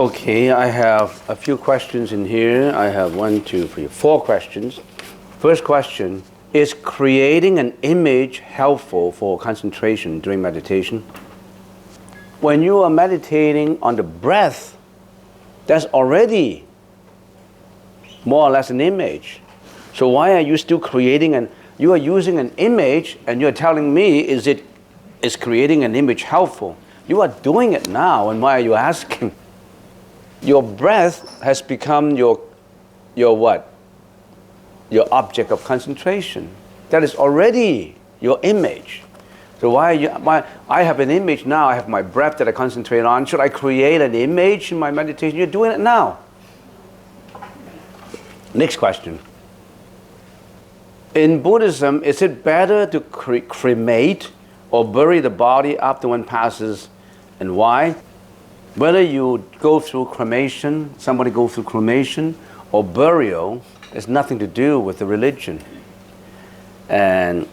Okay, I have a few questions in here. I have 1, 2, 3, 4 questions. First question, is creating an image helpful for concentration during meditation? When you are meditating on the breath, that's already more or less an image. So why are you still creating you are using an image and you're telling me, is creating an image helpful? You are doing it now, and why are you asking? Your breath has become your what? Your object of concentration. That is already your image. So why I have an image now, I have my breath that I concentrate on. Should I create an image in my meditation? You're doing it now. Next question. In Buddhism, is it better to cremate or bury the body after one passes, and why? Whether you go through cremation, somebody goes through cremation, or burial, has nothing to do with the religion. And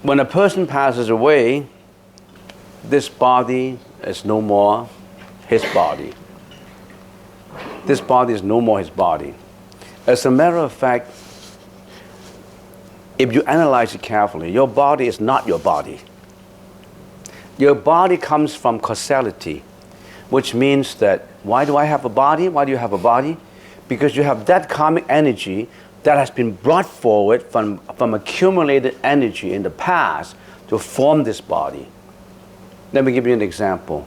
when a person passes away, this body is no more his body. This body is no more his body. As a matter of fact, if you analyze it carefully, your body is not your body. Your body comes from causality, which means that, why do I have a body? Why do you have a body? Because you have that karmic energy that has been brought forward from accumulated energy in the past to form this body. Let me give you an example.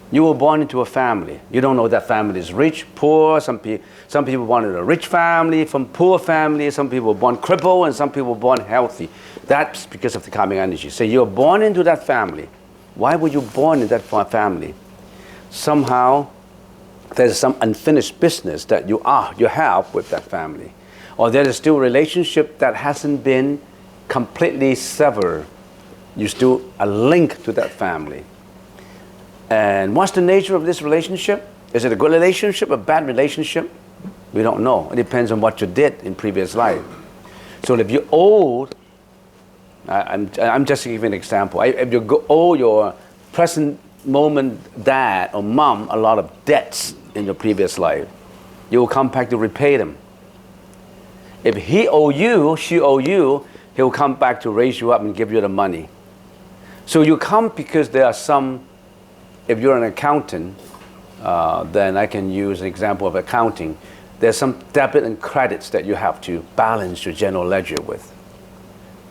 You were born into a family. You don't know that family is rich, poor. Some people born in a rich family, from poor family. Some people were born crippled, and some people were born healthy. That's because of the karmic energy. So you're born into that family. Why were you born in that family? Somehow, there's some unfinished business that you have with that family. Or there is still a relationship that hasn't been completely severed. You still are linked to that family. And what's the nature of this relationship? Is it a good relationship, a bad relationship? We don't know. It depends on what you did in previous life. So if you're old, I'm just giving an example. If you owe your present moment dad or mom a lot of debts in your previous life, you will come back to repay them. If he owe you, she owe you, he'll come back to raise you up and give you the money. So you come because there are some, if you're an accountant, then I can use an example of accounting. There's some debit and credits that you have to balance your general ledger with.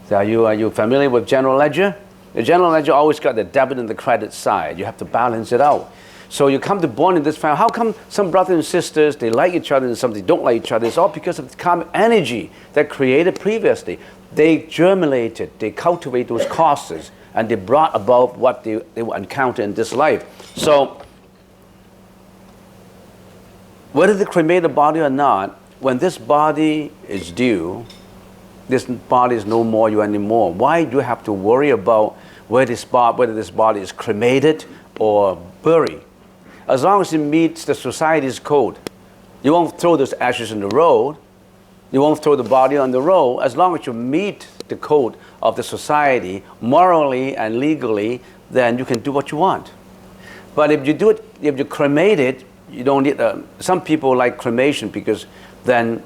So are you familiar with general ledger? The general ledger always got the debit and the credit side. You have to balance it out. So you come to born in this family. How come some brothers and sisters, they like each other and some they don't like each other? It's all because of the karmic energy that created previously. They germinated, they cultivate those causes, and they brought about what they will encounter in this life. So whether they cremate the body or not, when this body is due, this body is no more you anymore. Why do you have to worry about whether this body is cremated or buried? As long as it meets the society's code. You won't throw those ashes in the road. You won't throw the body on the road. As long as you meet the code of the society, morally and legally, then you can do what you want. But if you cremate it, you don't need, some people like cremation because then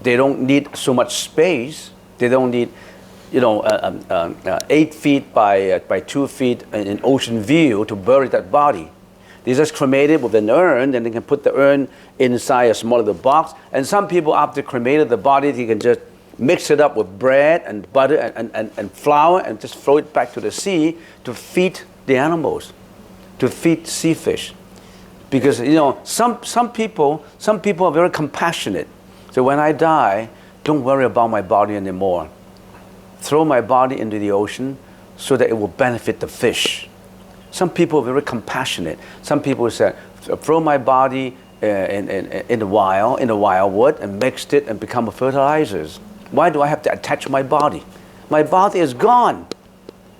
they don't need so much space. They don't need, 8 feet by 2 feet in ocean view to bury that body. They just cremate it with an urn, and they can put the urn inside a smaller box. And some people, after cremated the body, they can just mix it up with bread and butter and flour and just throw it back to the sea to feed the animals, to feed sea fish. Because some people are very compassionate. So when I die, don't worry about my body anymore. Throw my body into the ocean so that it will benefit the fish. Some people are very compassionate. Some people say, throw my body in the wildwood and mixed it and become fertilizers. Why do I have to attach my body? My body is gone.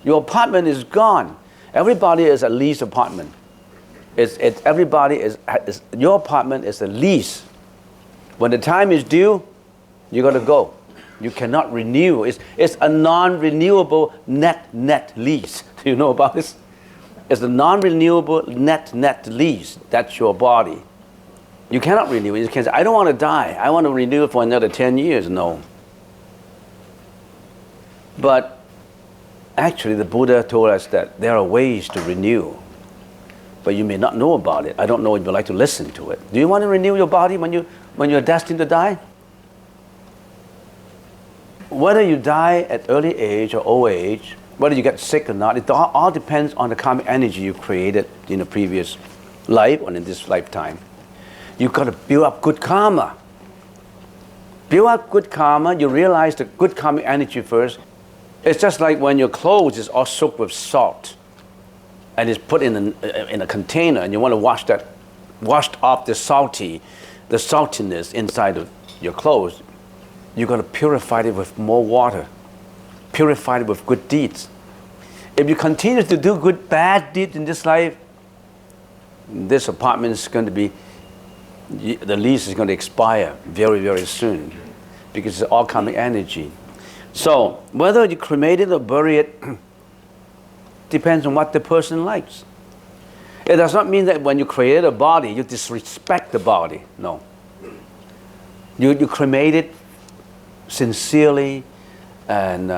Your apartment is gone. Everybody is a lease apartment. Your apartment is a lease. When the time is due, you got to go. You cannot renew. It's a non-renewable net lease. Do you know about this? It's the non-renewable net lease. That's your body. You cannot renew it. You can't say, I don't want to die. I want to renew it for another 10 years. No. But actually, the Buddha told us that there are ways to renew. But you may not know about it. I don't know if you'd like to listen to it. Do you want to renew your body when you're destined to die? Whether you die at early age or old age, whether you get sick or not, it all depends on the karmic energy you created in a previous life or in this lifetime. You've got to build up good karma. Build up good karma, you realize the good karmic energy first. It's just like when your clothes is all soaked with salt and it's put in a container and you want to washed off the saltiness inside of your clothes. You've got to purify it with more water. Purify it with good deeds. If you continue to do bad deeds in this life, this apartment is going to be, the lease is going to expire very, very soon because it's all karmic energy. So whether you cremate it or bury it depends on what the person likes. It does not mean that when you create a body, you disrespect the body. No. You cremate it sincerely and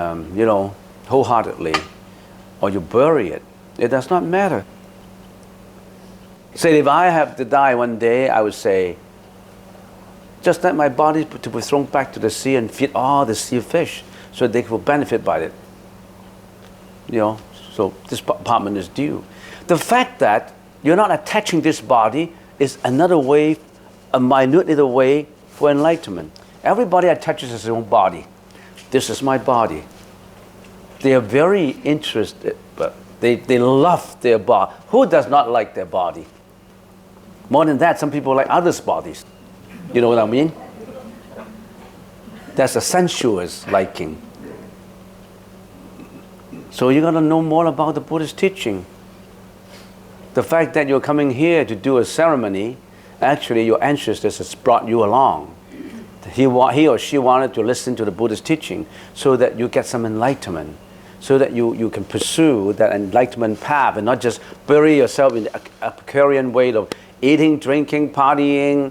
wholeheartedly, or you bury it. It does not matter. Say if I have to die one day, I would say, just let my body to be thrown back to the sea and feed all the sea fish so they will benefit by it. So this apartment is due. The fact that you're not attaching this body is another way, a minute little way for enlightenment. Everybody attaches his own body. This is my body. They are very interested, but they love their body. Who does not like their body? More than that, some people like others' bodies. You know what I mean? That's a sensuous liking. So you got to know more about the Buddhist teaching. The fact that you're coming here to do a ceremony, actually your ancestors has brought you along. He or she wanted to listen to the Buddhist teaching so that you get some enlightenment, so that you can pursue that enlightenment path and not just bury yourself in the Epicurean way of eating, drinking, partying,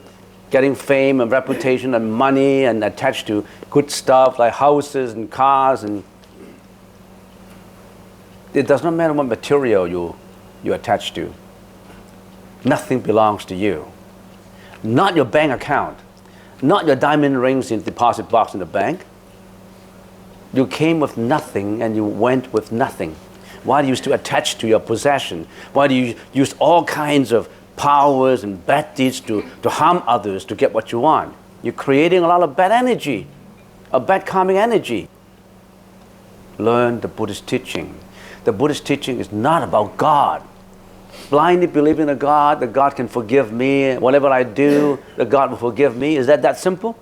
getting fame and reputation and money and attached to good stuff like houses and cars. And it does not matter what material you attach to. Nothing belongs to you. Not your bank account. Not your diamond rings in the deposit box in the bank. You came with nothing and you went with nothing. Why do you still attach to your possession? Why do you use all kinds of powers and bad deeds to harm others to get what you want? You're creating a lot of bad energy, a bad karmic energy. Learn the Buddhist teaching. The Buddhist teaching is not about God. Blindly believing in a God, that God can forgive me. Whatever I do, that God will forgive me. Is that simple?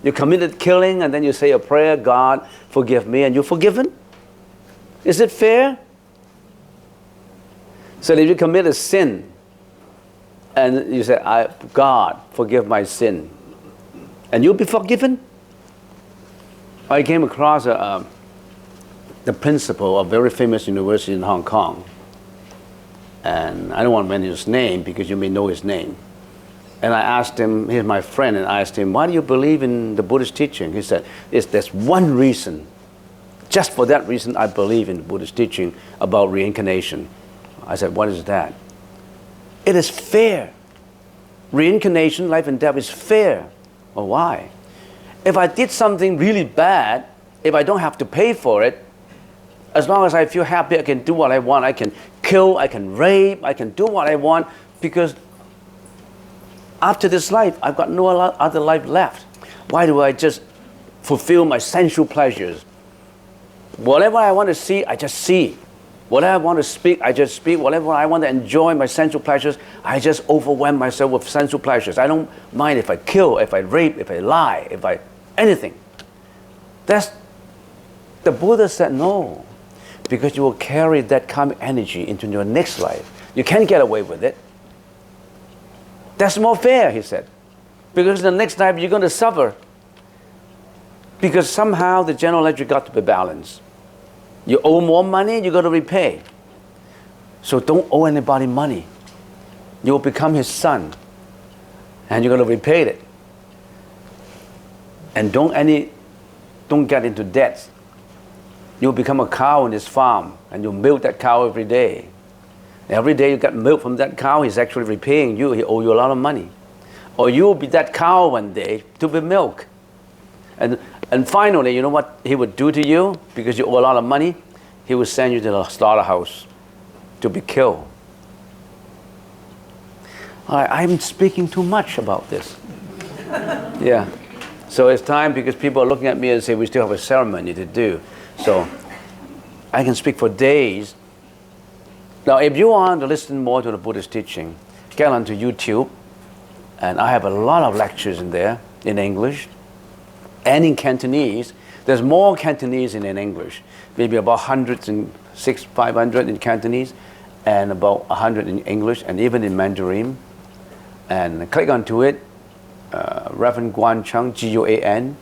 You committed killing and then you say a prayer, God, forgive me, and you're forgiven? Is it fair? So if you commit a sin and you say, God, forgive my sin, and you'll be forgiven? I came across the principal of a very famous university in Hong Kong. And I don't want to mention his name because you may know his name. And I asked him, he's my friend, and I asked him, why do you believe in the Buddhist teaching? He said, there's one reason. Just for that reason, I believe in the Buddhist teaching about reincarnation. I said, what is that? It is fair. Reincarnation, life and death is fair. Well, why? If I did something really bad, if I don't have to pay for it, as long as I feel happy, I can do what I want. I can kill, I can rape, I can do what I want, because after this life, I've got no other life left. Why do I just fulfill my sensual pleasures? Whatever I want to see, I just see. Whatever I want to speak, I just speak. Whatever I want to enjoy my sensual pleasures, I just overwhelm myself with sensual pleasures. I don't mind if I kill, if I rape, if I lie, anything. The Buddha said no. Because you will carry that karmic energy into your next life. You can't get away with it. That's more fair, he said. Because the next life you're going to suffer. Because somehow the general ledger got to be balanced. You owe more money, you got to repay. So don't owe anybody money. You will become his son, and you're going to repay it. And don't get into debt. You'll become a cow in his farm, and you milk that cow every day. Every day you get milk from that cow, he's actually repaying you. He owes you a lot of money. Or you will be that cow one day to be milk. And finally, you know what he would do to you? Because you owe a lot of money, he would send you to the slaughterhouse to be killed. I'm speaking too much about this. Yeah. So it's time, because people are looking at me and say we still have a ceremony to do. So I can speak for days. Now, if you want to listen more to the Buddhist teaching, get onto YouTube, and I have a lot of lectures in there in English and in Cantonese. There's more Cantonese than in English, maybe about 500 in Cantonese, and about 100 in English, and even in Mandarin. And click onto it, Reverend Guan Cheng, Guan,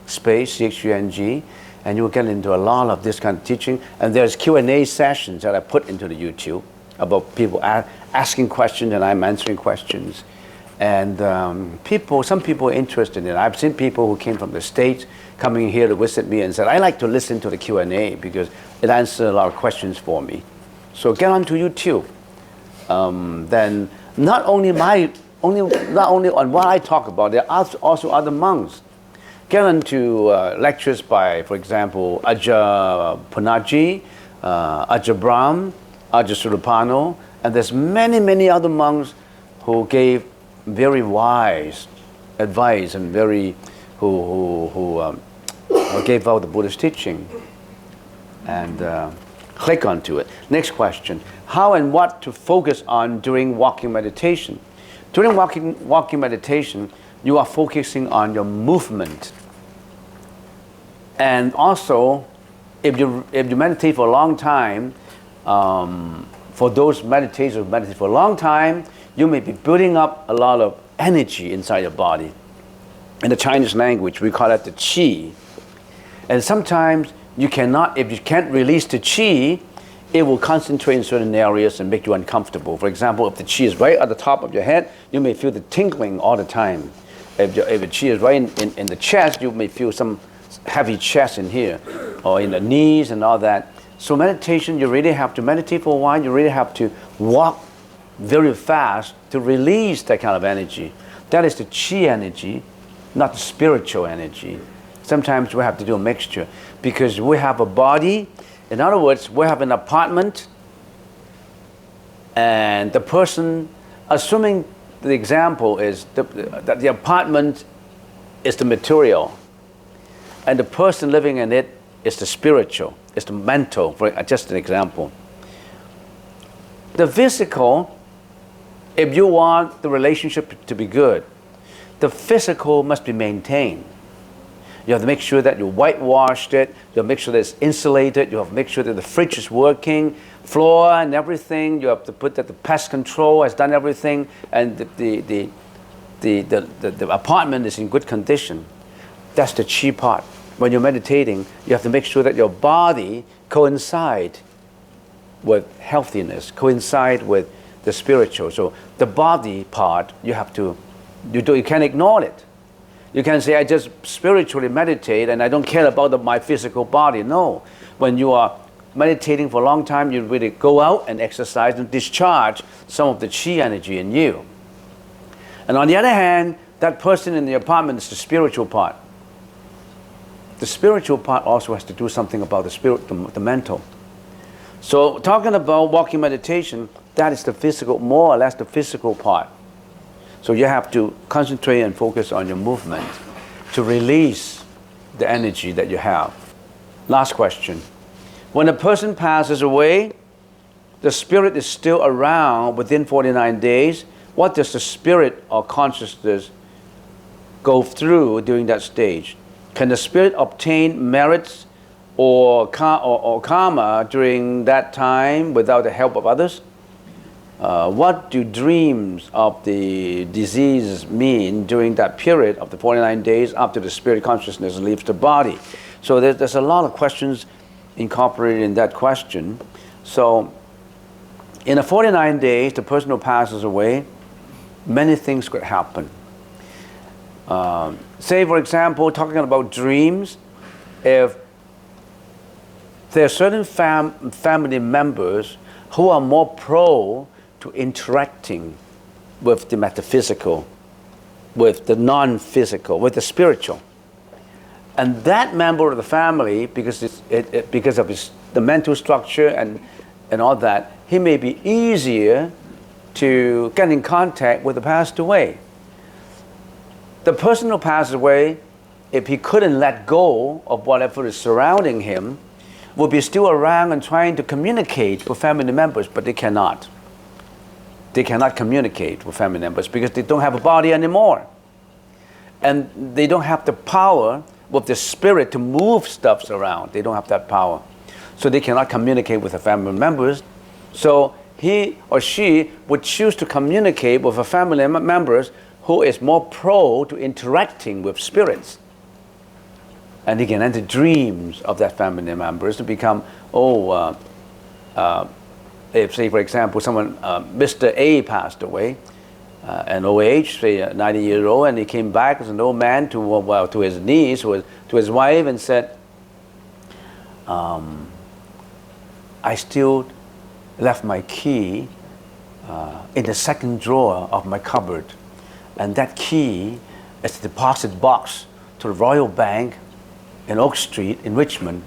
space CHUNG, and you'll get into a lot of this kind of teaching. And there's Q&A sessions that I put into the YouTube about people asking questions, and I'm answering questions. And some people are interested in it. I've seen people who came from the States coming here to visit me and said, I like to listen to the Q&A because it answers a lot of questions for me. So get onto YouTube. Then not only on what I talk about, there are also other monks. Get into lectures by, for example, Ajahn Punaji, Ajahn Brahm, Ajahn Surapano, and there's many other monks who gave very wise advice and who gave out the Buddhist teaching. And click onto it. Next question: how and what to focus on during walking meditation? During walking meditation, you are focusing on your movement. And also, if you meditate for a long time, for those meditators who meditate for a long time, you may be building up a lot of energy inside your body. In the Chinese language, we call it the Chi. And sometimes if you can't release the Chi, it will concentrate in certain areas and make you uncomfortable. For example, if the Chi is right at the top of your head, you may feel the tingling all the time. If the Chi is right in the chest, you may feel some heavy chest in here, or in the knees and all that. So meditation, you really have to meditate for a while. You really have to walk very fast to release that kind of energy. That is the Chi energy, not the spiritual energy. Sometimes we have to do a mixture, because we have a body. In other words, we have an apartment, and the person, assuming the example is that the apartment is the material, and the person living in it is the spiritual, is the mental, for just an example. The physical, if you want the relationship to be good, the physical must be maintained. You have to make sure that you whitewashed it. You have to make sure that it's insulated. You have to make sure that the fridge is working, floor and everything. You have to put that the pest control has done everything, and the apartment is in good condition. That's the Chi part. When you're meditating, you have to make sure that your body coincide with healthiness, coincide with the spiritual. So the body part, you can't ignore it. You can't say, I just spiritually meditate and I don't care about my physical body. No. When you are meditating for a long time, you really go out and exercise and discharge some of the Chi energy in you. And on the other hand, that person in the apartment is the spiritual part. The spiritual part also has to do something about the spirit, the mental. So talking about walking meditation, that is the physical, more or less the physical part. So you have to concentrate and focus on your movement to release the energy that you have. Last question. When a person passes away, the spirit is still around within 49 days. What does the spirit or consciousness go through during that stage? Can the spirit obtain merits or karma during that time without the help of others? What do dreams of the disease mean during that period of the 49 days after the spirit consciousness leaves the body? So there's a lot of questions incorporated in that question. So In the 49 days, the person who passes away, many things could happen. Say, for example, talking about dreams, if there are certain family members who are more prone to interacting with the metaphysical, with the non-physical, with the spiritual. And that member of the family, because of the mental structure and all that, he may be easier to get in contact with the passed away. The person who passed away, if he couldn't let go of whatever is surrounding him, will be still around and trying to communicate with family members, but they cannot. They cannot communicate with family members because they don't have a body anymore. And they don't have the power with the spirit to move stuff around. They don't have that power. So they cannot communicate with the family members. So he or she would choose to communicate with a family members who is more prone to interacting with spirits. And they can enter dreams of that family members to become, if say for example someone, Mr. A passed away, an old age, say 90 years old, and he came back as an old man to his niece, to his wife, and said, I still left my key in the second drawer of my cupboard, and that key is the deposit box to the Royal Bank in Oak Street in Richmond.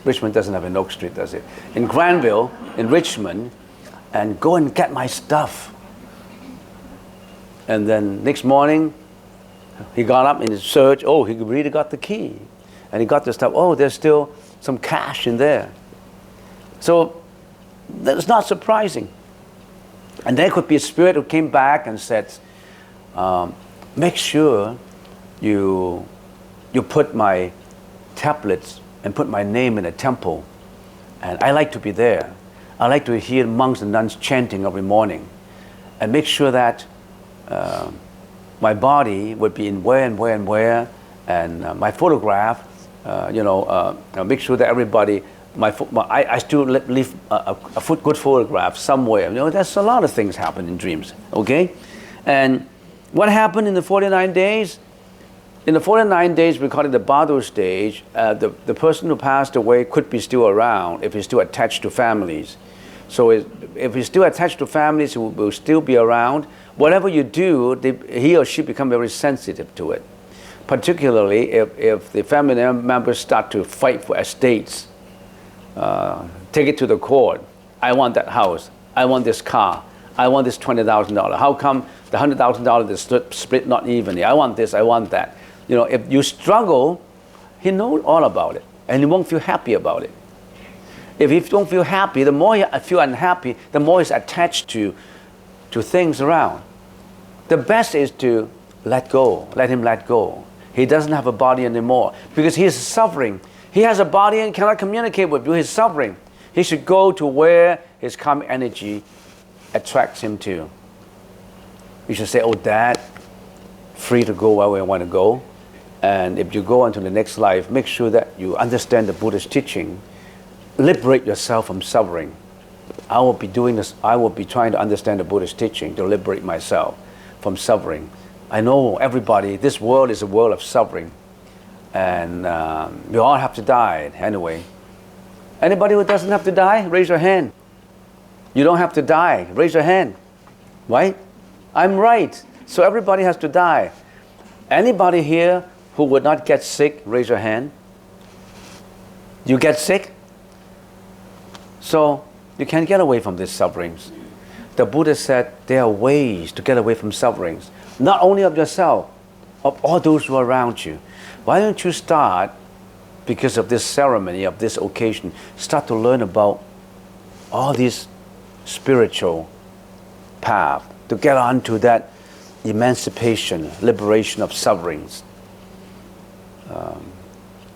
Richmond doesn't have an Oak Street, does it? In Granville, in Richmond, and go and get my stuff. And then next morning, he got up in his search. Oh, he really got the key. And he got the stuff. Oh, there's still some cash in there. So that's not surprising. And there could be a spirit who came back and said, make sure you put my tablets and put my name in a temple. And I like to be there. I like to hear monks and nuns chanting every morning. And make sure that my body would be in where and where and where, and my photograph, make sure that everybody, I still leave a good photograph somewhere. There's a lot of things happen in dreams, okay? And what happened in the 49 days? In the 49 days, we call it the Bardo stage. The person who passed away could be still around if he's still attached to families. So if he's still attached to families, he will still be around. Whatever you do, he or she become very sensitive to it. Particularly if the family members start to fight for estates, take it to the court. I want that house. I want this car. I want this $20,000. How come the $100,000 is split not evenly? I want this. I want that. If you struggle, he knows all about it, and he won't feel happy about it. If he don't feel happy, the more you feel unhappy, the more he's attached to things around. The best is to let go. Let him let go. He doesn't have a body anymore because he is suffering. He has a body and cannot communicate with you. He's suffering. He should go to where his karmic energy attracts him to. You should say, oh, Dad, free to go where we want to go. And if you go on to the next life, make sure that you understand the Buddhist teaching. Liberate yourself from suffering. I will be doing this. I will be trying to understand the Buddhist teaching to liberate myself from suffering. I know everybody, this world is a world of suffering. And we all have to die anyway. Anybody who doesn't have to die, raise your hand. You don't have to die, raise your hand. Right? I'm right. So everybody has to die. Anybody here who would not get sick, raise your hand. You get sick? So you can't get away from these sufferings. The Buddha said there are ways to get away from sufferings, not only of yourself, of all those who are around you. Why don't you start, because of this ceremony, of this occasion, start to learn about all these spiritual path to get onto that emancipation, liberation of sufferings.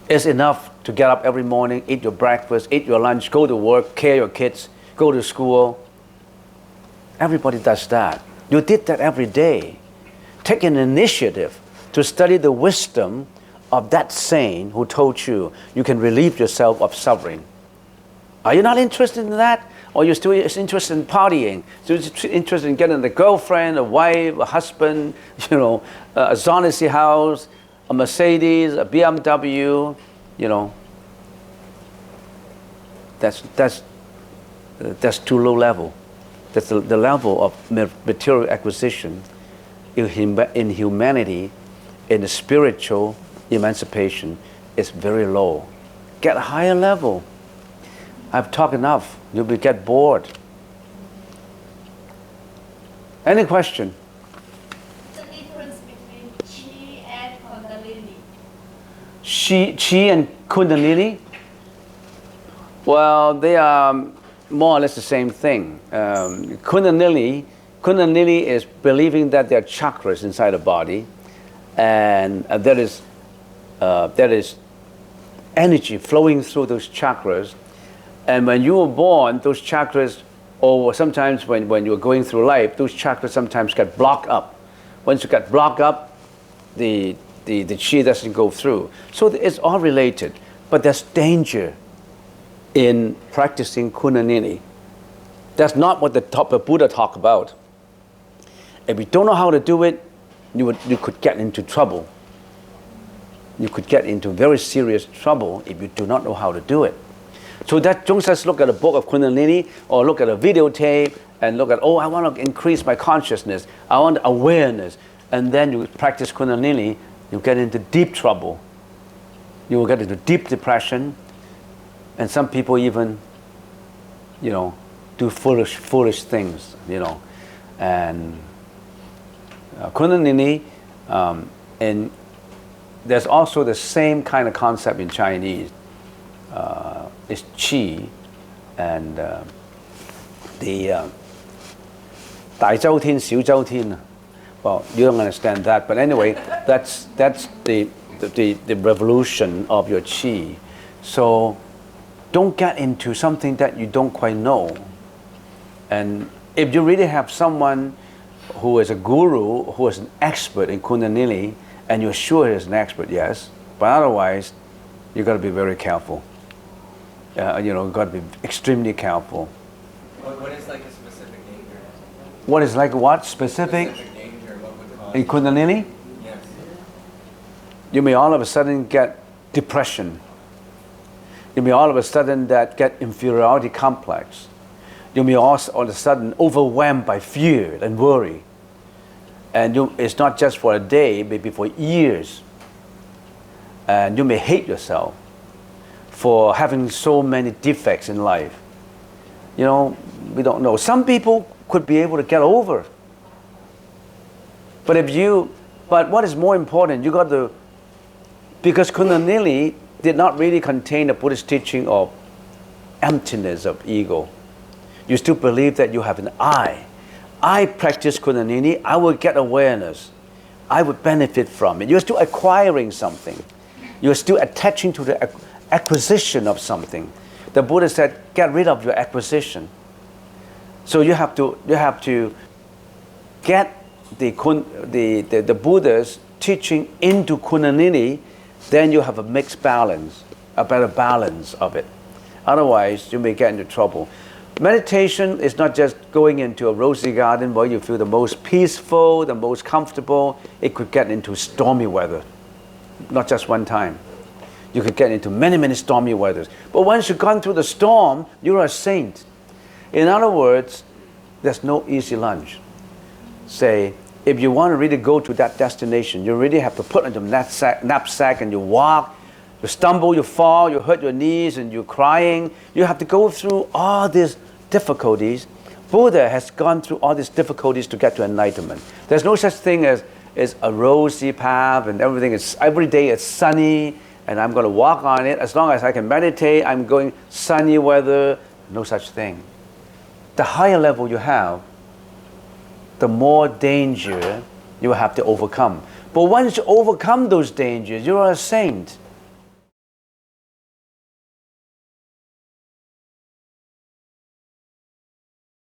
It's enough to get up every morning, eat your breakfast, eat your lunch, go to work, care your kids, go to school. Everybody does that. You did that every day. Take an initiative to study the wisdom of that saint who told you you can relieve yourself of suffering. Are you not interested in that? or you're still interested in partying, still interested in getting a girlfriend, a wife, a husband, a Zonesi house, a Mercedes, a BMW, that's too low level. That's the level of material acquisition in humanity, in the spiritual emancipation is very low. Get a higher level. I've talked enough. You will get bored. Any question? The difference between Chi and Kundalini. Chi and Kundalini? Well, they are more or less the same thing. Kundalini is believing that there are chakras inside the body, and there is energy flowing through those chakras. And when you were born, those chakras, or sometimes when you're going through life, those chakras sometimes get blocked up. Once you get blocked up, the chi doesn't go through. So it's all related. But there's danger in practicing Kundalini. That's not what the Buddha talked about. If you don't know how to do it, you could get into trouble. You could get into very serious trouble if you do not know how to do it. So that don't just look at a book of Kundalini or look at a videotape and look at, I want to increase my consciousness, I want awareness, and then you practice Kundalini, you get into deep trouble. You will get into deep depression, and some people even, do foolish things, and Kundalini, and there's also the same kind of concept in Chinese. It's Chi, and the 大周天, 小周天. Well, you don't understand that, but anyway, that's the revolution of your Chi. So don't get into something that you don't quite know. And if you really have someone who is a guru, who is an expert in Kundalini, and you're sure he's an expert, yes, but otherwise, you've got to be very careful. You've got to be extremely careful. What is like a specific danger? What is like what? Specific danger, what would cause in Kundalini? Yes. You may all of a sudden get depression. You may all of a sudden get inferiority complex. You may also all of a sudden overwhelmed by fear and worry. And it's not just for a day, maybe for years. And you may hate yourself for having so many defects in life. We don't know. Some people could be able to get over. But what is more important, you got to, because Kundalini did not really contain the Buddhist teaching of emptiness of ego. You still believe that you have an I. I practice Kundalini, I will get awareness. I would benefit from it. You're still acquiring something. You're still attaching to the acquisition of something. The Buddha said, get rid of your acquisition. So you have to get the Buddha's teaching into Kundalini, then you have a mixed balance, a better balance of it. Otherwise, you may get into trouble. Meditation is not just going into a rosy garden where you feel the most peaceful, the most comfortable. It could get into stormy weather, not just one time. You could get into many, many stormy weathers. But once you've gone through the storm, you're a saint. In other words, there's no easy lunch. Say, if you want to really go to that destination, you really have to put on your knapsack and you walk. You stumble, you fall, you hurt your knees, and you're crying. You have to go through all these difficulties. Buddha has gone through all these difficulties to get to enlightenment. There's no such thing as a rosy path and everything. Every day it's sunny, and I'm going to walk on it. As long as I can meditate, I'm going sunny weather. No such thing. The higher level you have, the more danger you have to overcome. But once you overcome those dangers, you're a saint.